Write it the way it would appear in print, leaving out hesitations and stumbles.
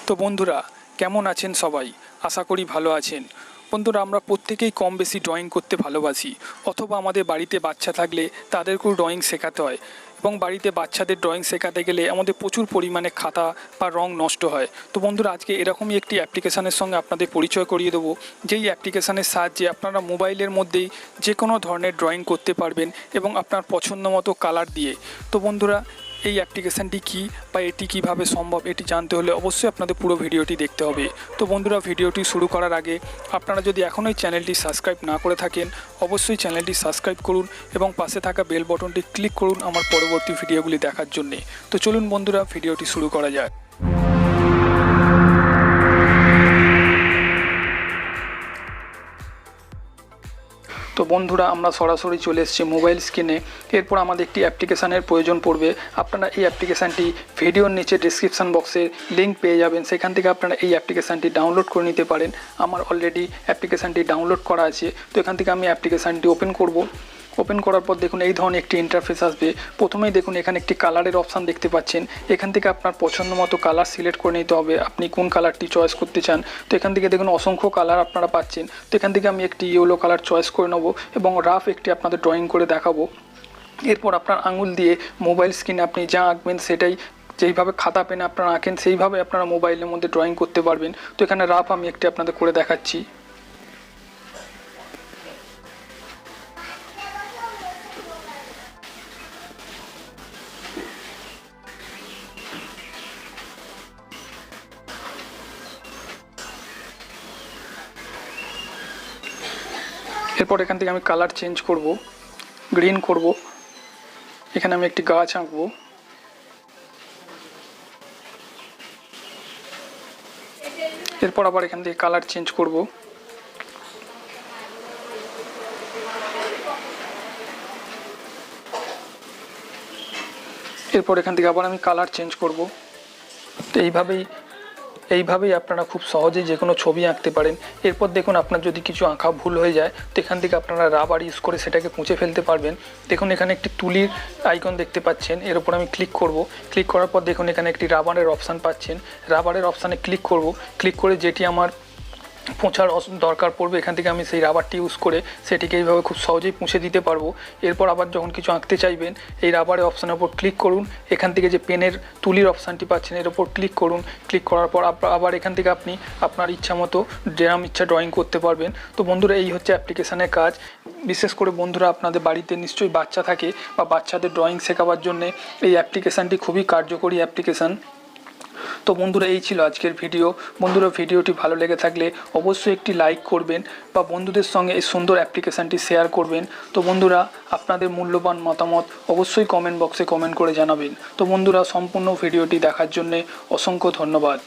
তো বন্ধুরা কেমন আছেন সবাই? আশা করি ভালো আছেন। বন্ধুরা আমরা প্রত্যেকেই কম বেশি ড্রয়িং করতে ভালোবাসি, অথবা আমাদের বাড়িতে বাচ্চা থাকলে তাদেরকেও ড্রয়িং শেখাতে হয়, এবং বাড়িতে বাচ্চাদের ড্রয়িং শেখাতে গেলে আমাদের প্রচুর পরিমাণে খাতা বা রং নষ্ট হয়। তো বন্ধুরা আজকে এরকমই একটি অ্যাপ্লিকেশানের সঙ্গে আপনাদের পরিচয় করিয়ে দেবো, যেই অ্যাপ্লিকেশানের সাহায্যে আপনারা মোবাইলের মধ্যেই যে কোনো ধরনের ড্রয়িং করতে পারবেন এবং আপনার পছন্দ মতো কালার দিয়ে। তো বন্ধুরা এই অ্যাপ্লিকেশানটি কী বা এটি কীভাবে সম্ভব এটি জানতে হলে অবশ্যই আপনাদের পুরো ভিডিওটি দেখতে হবে। তো বন্ধুরা ভিডিওটি শুরু করার আগে আপনারা যদি এখনই চ্যানেলটি সাবস্ক্রাইব না করে থাকেন অবশ্যই চ্যানেলটি সাবস্ক্রাইব করুন এবং পাশে থাকা বেল বটনটি ক্লিক করুন আমার পরবর্তী ভিডিওগুলি দেখার জন্যে। তো চলুন বন্ধুরা ভিডিওটি শুরু করা যাক। তো বন্ধুরা আমরা সরাসরি চলে এসেছি মোবাইল স্ক্রিনে। এরপর আমাদের একটি অ্যাপ্লিকেশানের প্রয়োজন পড়বে। আপনারা এই অ্যাপ্লিকেশানটি ভিডিওর নিচে ডিসক্রিপশান বক্সে লিঙ্ক পেয়ে যাবেন, সেখান থেকে আপনারা এই অ্যাপ্লিকেশানটি ডাউনলোড করে নিতে পারেন। আমার অলরেডি অ্যাপ্লিকেশানটি ডাউনলোড করা আছে। তো এখান থেকে আমি অ্যাপ্লিকেশানটি ওপেন করব। ওপেন করার পর দেখুন এই ধরনের একটি ইন্টারফেস আসবে। প্রথমেই দেখুন এখানে একটি কালারের অপশান দেখতে পাচ্ছেন। এখান থেকে আপনার পছন্দ মতো কালার সিলেক্ট করে নিতে হবে, আপনি কোন কালারটি চয়েস করতে চান। তো এখান থেকে দেখুন অসংখ্য কালার আপনারা পাচ্ছেন। তো এখান থেকে আমি একটি ইয়েলো কালার চয়েস করে নেব এবং রাফ একটি আপনাদের ড্রয়িং করে দেখাবো। এরপর আপনার আঙুল দিয়ে মোবাইল স্ক্রিনে আপনি যা আঁকবেন সেটাই, যেইভাবে খাতা পেনে আপনারা আঁকেন সেইভাবে আপনারা মোবাইলের মধ্যে ড্রয়িং করতে পারবেন। তো এখানে রাফ আমি একটি আপনাদের করে দেখাচ্ছি। এরপর এখান থেকে আমি কালার চেঞ্জ করব, গ্রিন করব। এখানে আমি একটি গাছ আঁকবো। এরপর আবার এখান থেকে কালার চেঞ্জ করব। এরপর এখান থেকে আবার আমি কালার চেঞ্জ করব। তো এইভাবেই আপনারা খুব সহজেই যে কোনো ছবি আঁকতে পারেন। এরপর দেখুন আপনার যদি কিছু আঁকা ভুল হয়ে যায় তো এখান থেকে আপনারা রাবার ইউজ করে সেটাকে মুছে ফেলতে পারবেন। দেখুন এখানে একটি তুলির আইকন দেখতে পাচ্ছেন, এর উপর আমি ক্লিক করব। ক্লিক করার পর দেখুন এখানে একটি রাবারের অপশান পাচ্ছেন। রাবারের অপশানে ক্লিক করব। ক্লিক করে যেটি আমার পোঁছার দরকার পড়বে এখান থেকে আমি সেই রাবারটি ইউজ করে সেটিকে এইভাবে খুব সহজেই মুছে দিতে পারবো। এরপর আবার যখন কিছু আঁকতে চাইবেন এই রাবারের অপশানের উপর ক্লিক করুন। এখান থেকে যে পেনের তুলির অপশানটি পাচ্ছেন এর উপর ক্লিক করুন। ক্লিক করার পর আবার এখান থেকে আপনি আপনার ইচ্ছা মতো যেরকম ইচ্ছা ড্রয়িং করতে পারবেন। তো বন্ধুরা এই হচ্ছে অ্যাপ্লিকেশানের কাজ। বিশেষ করে বন্ধুরা আপনাদের বাড়িতে নিশ্চয়ই বাচ্চা থাকে বা বাচ্চাদের ড্রয়িং শেখাবার জন্যে এই অ্যাপ্লিকেশানটি খুবই কার্যকরী অ্যাপ্লিকেশান। তো বন্ধুরা এই ছিল আজকের ভিডিও। বন্ধুরা ভিডিওটি ভালো লেগে থাকলে অবশ্যই একটি লাইক করবেন বা বন্ধুদের সঙ্গে এই সুন্দর অ্যাপ্লিকেশানটি শেয়ার করবেন। তো বন্ধুরা আপনাদের মূল্যবান মতামত অবশ্যই কমেন্ট বক্সে কমেন্ট করে জানাবেন। তো বন্ধুরা সম্পূর্ণ ভিডিওটি দেখার জন্যে অসংখ্য ধন্যবাদ।